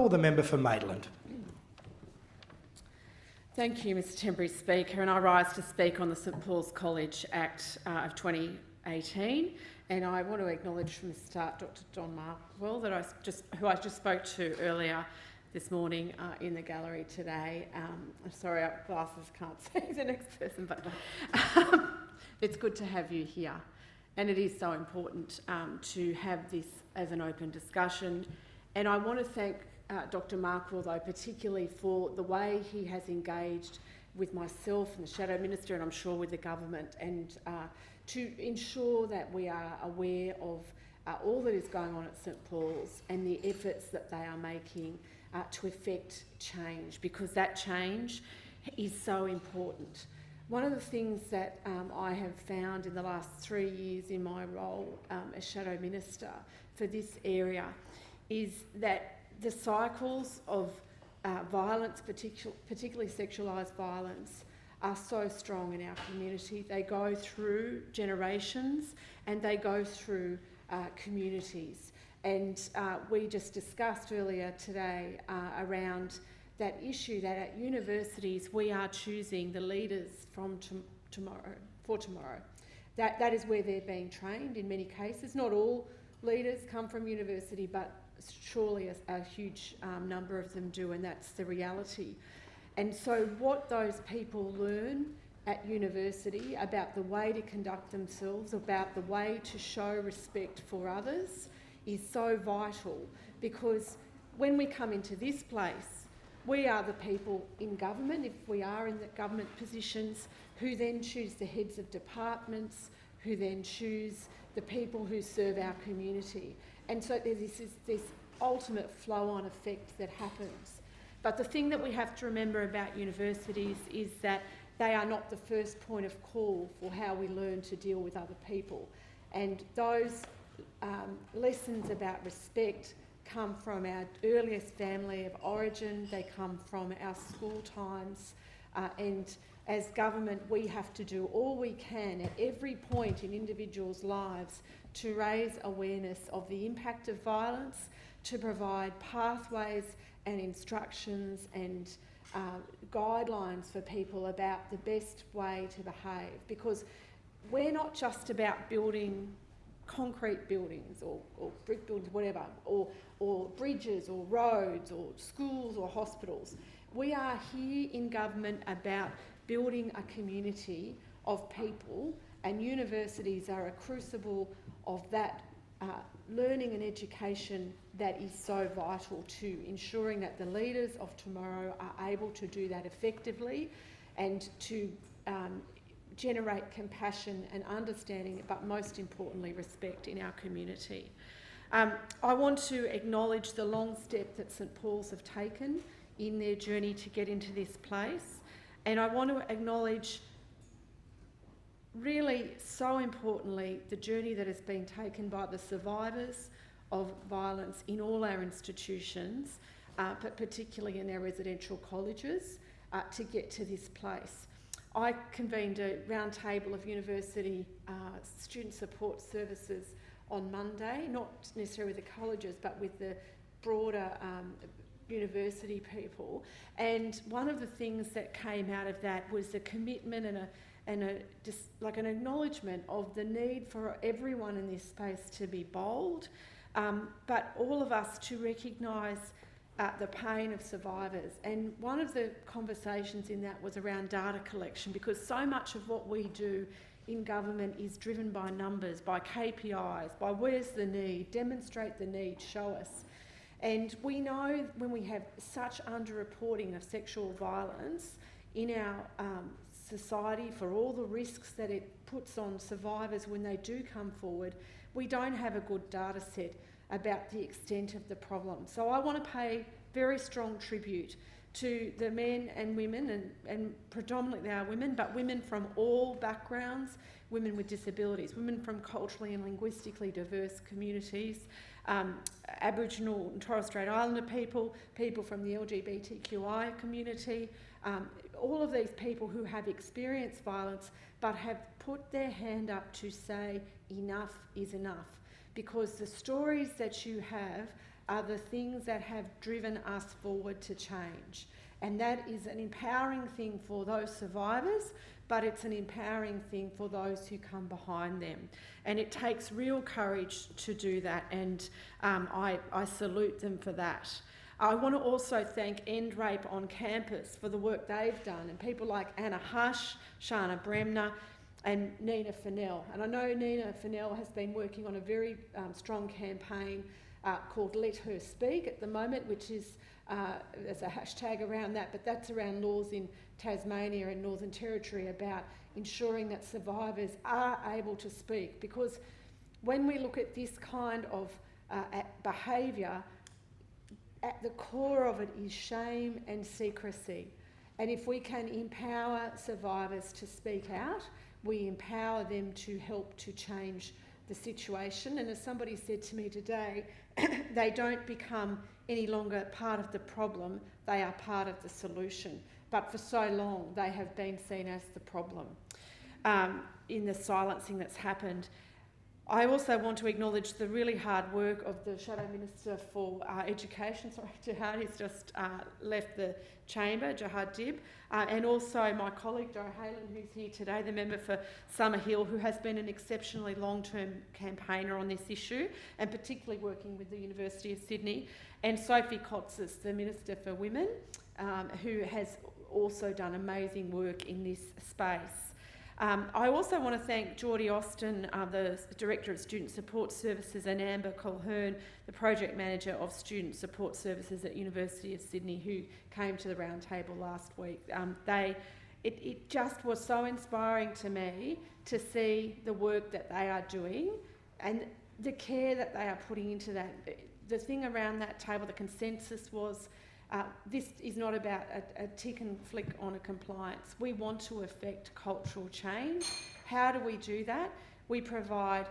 call the member for Maitland. Thank you, Mr Temporary Speaker, and I rise to speak on the St Paul's College Act of 2018, and I want to acknowledge from the start Dr Don Markwell, who I just spoke to earlier this morning in the gallery today. I'm sorry, our glasses can't see the next person, but it's good to have you here. And it is so important to have this as an open discussion. And I want to thank Dr Markwell, though, particularly for the way he has engaged with myself and the Shadow Minister, and I'm sure with the government, and to ensure that we are aware of all that is going on at St Paul's and the efforts that they are making to effect change, because that change is so important. One of the things that I have found in the last 3 years in my role as Shadow Minister for this area is that the cycles of violence, particularly sexualised violence, are so strong in our community. They go through generations and they go through communities. And we just discussed earlier today around that issue that at universities we are choosing the leaders from tomorrow. That is where they're being trained in many cases. Not all leaders come from university, but surely a huge number of them do, and that's the reality. And so what those people learn at university about the way to conduct themselves, about the way to show respect for others, is so vital, because when we come into this place, we are the people in government, if we are in the government positions, who then choose the heads of departments, who then choose the people who serve our community. And so there's this ultimate flow-on effect that happens. But the thing that we have to remember about universities is that they are not the first point of call for how we learn to deal with other people. And those lessons about respect come from our earliest family of origin, they come from our school times, and as government we have to do all we can at every point in individuals' lives to raise awareness of the impact of violence, to provide pathways and instructions and guidelines for people about the best way to behave, because we're not just about building concrete buildings or brick buildings, whatever, or bridges or roads or schools or hospitals. We are here in government about building a community of people, and universities are a crucible of that learning and education that is so vital to ensuring that the leaders of tomorrow are able to do that effectively and to generate compassion and understanding, but most importantly respect in our community. I want to acknowledge the long step that St Paul's have taken in their journey to get into this place, and I want to acknowledge really so importantly the journey that has been taken by the survivors of violence in all our institutions, but particularly in our residential colleges, to get to this place. I convened a roundtable of university student support services on Monday, not necessarily with the colleges, but with the broader university people. And one of the things that came out of that was a commitment and just like an acknowledgement of the need for everyone in this space to be bold, but all of us to recognise the pain of survivors. And one of the conversations in that was around data collection, because so much of what we do in government is driven by numbers, by KPIs, by where's the need, demonstrate the need, show us. And we know when we have such underreporting of sexual violence in our society, for all the risks that it puts on survivors when they do come forward, we don't have a good data set about the extent of the problem. So I want to pay very strong tribute to the men and women, and predominantly they are women, but women from all backgrounds, women with disabilities, women from culturally and linguistically diverse communities, Aboriginal and Torres Strait Islander people, people from the LGBTQI community, all of these people who have experienced violence but have put their hand up to say enough is enough, because the stories that you have are the things that have driven us forward to change. And that is an empowering thing for those survivors, but it's an empowering thing for those who come behind them. And it takes real courage to do that, and I salute them for that. I want to also thank End Rape on Campus for the work they've done, and people like Anna Hush, Shana Bremner and Nina Fennell. And I know Nina Fennell has been working on a very strong campaign called Let Her Speak at the moment, which is, there's a hashtag around that, but that's around laws in Tasmania and Northern Territory about ensuring that survivors are able to speak. Because when we look at this kind of behaviour, at the core of it is shame and secrecy. And if we can empower survivors to speak out, we empower them to help to change the situation. And as somebody said to me today, they don't become any longer part of the problem, they are part of the solution. But for so long, they have been seen as the problem in the silencing that's happened. I also want to acknowledge the really hard work of the Shadow Minister for Education, Jihad, who's just left the chamber, Jihad Dib, and also my colleague, Dara Halen, who's here today, the member for Summerhill, who has been an exceptionally long-term campaigner on this issue, and particularly working with the University of Sydney, and Sophie Kotsis, the Minister for Women, who has also done amazing work in this space. I also want to thank Geordie Austin, the Director of Student Support Services, and Amber Colhern, the Project Manager of Student Support Services at University of Sydney, who came to the round table last week. It just was so inspiring to me to see the work that they are doing and the care that they are putting into that. The thing around that table, the consensus was, this is not about a tick and flick on a compliance. We want to affect cultural change. How do we do that? We provide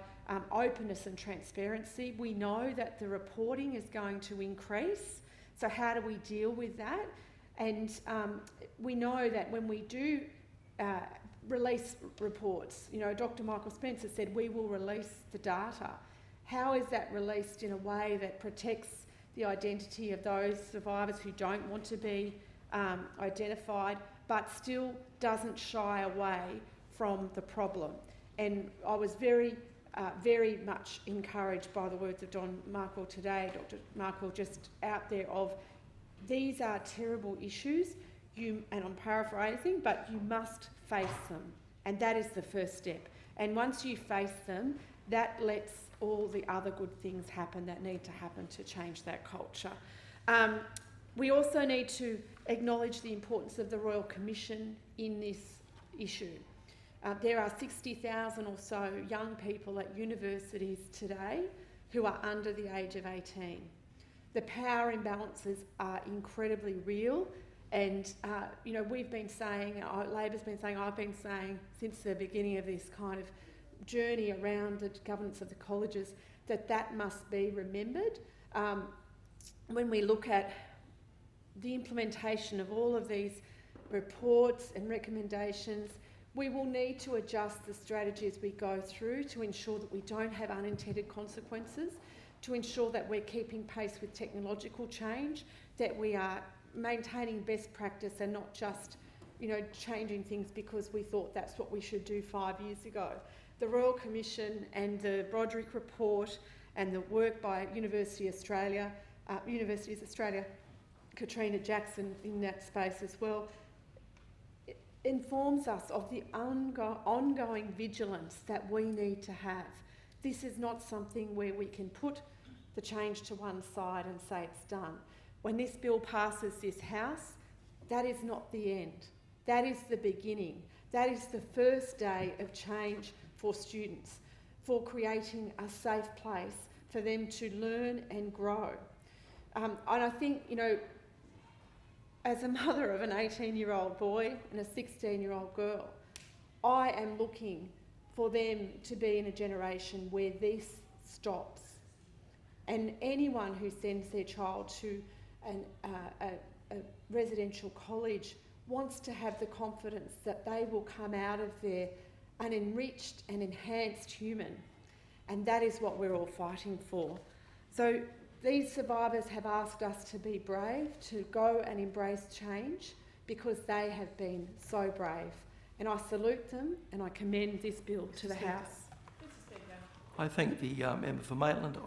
openness and transparency. We know that the reporting is going to increase. So how do we deal with that? And we know that when we do release reports, you know, Dr. Michael Spencer said we will release the data. How is that released in a way that protects the identity of those survivors who don't want to be identified, but still doesn't shy away from the problem? And I was very much encouraged by the words of Don Markwell today, Dr. Markwell, just out there of, these are terrible issues, and I'm paraphrasing, but you must face them. And that is the first step. And once you face them, that lets all the other good things happen that need to happen to change that culture. We also need to acknowledge the importance of the Royal Commission in this issue. There are 60,000 or so young people at universities today who are under the age of 18. The power imbalances are incredibly real, and you know, we've been saying, Labor's been saying, I've been saying since the beginning of this kind of journey around the governance of the colleges, that must be remembered. When we look at the implementation of all of these reports and recommendations, we will need to adjust the strategy as we go through to ensure that we don't have unintended consequences, to ensure that we're keeping pace with technological change, that we are maintaining best practice and not just, you know, changing things because we thought that's what we should do 5 years ago. The Royal Commission and the Broderick Report and the work by Universities Australia, Katrina Jackson in that space as well, informs us of the ongoing vigilance that we need to have. This is not something where we can put the change to one side and say it's done. When this bill passes this House, that is not the end. That is the beginning. That is the first day of change for students, for creating a safe place for them to learn and grow. And I think, you know, as a mother of an 18-year-old boy and a 16-year-old girl, I am looking for them to be in a generation where this stops. And anyone who sends their child to a residential college wants to have the confidence that they will come out of there an enriched and enhanced human. And that is what we're all fighting for. So These survivors have asked us to be brave, to go and embrace change, because they have been so brave. And I salute them and I commend this bill to the House. I thank the member for Maitland.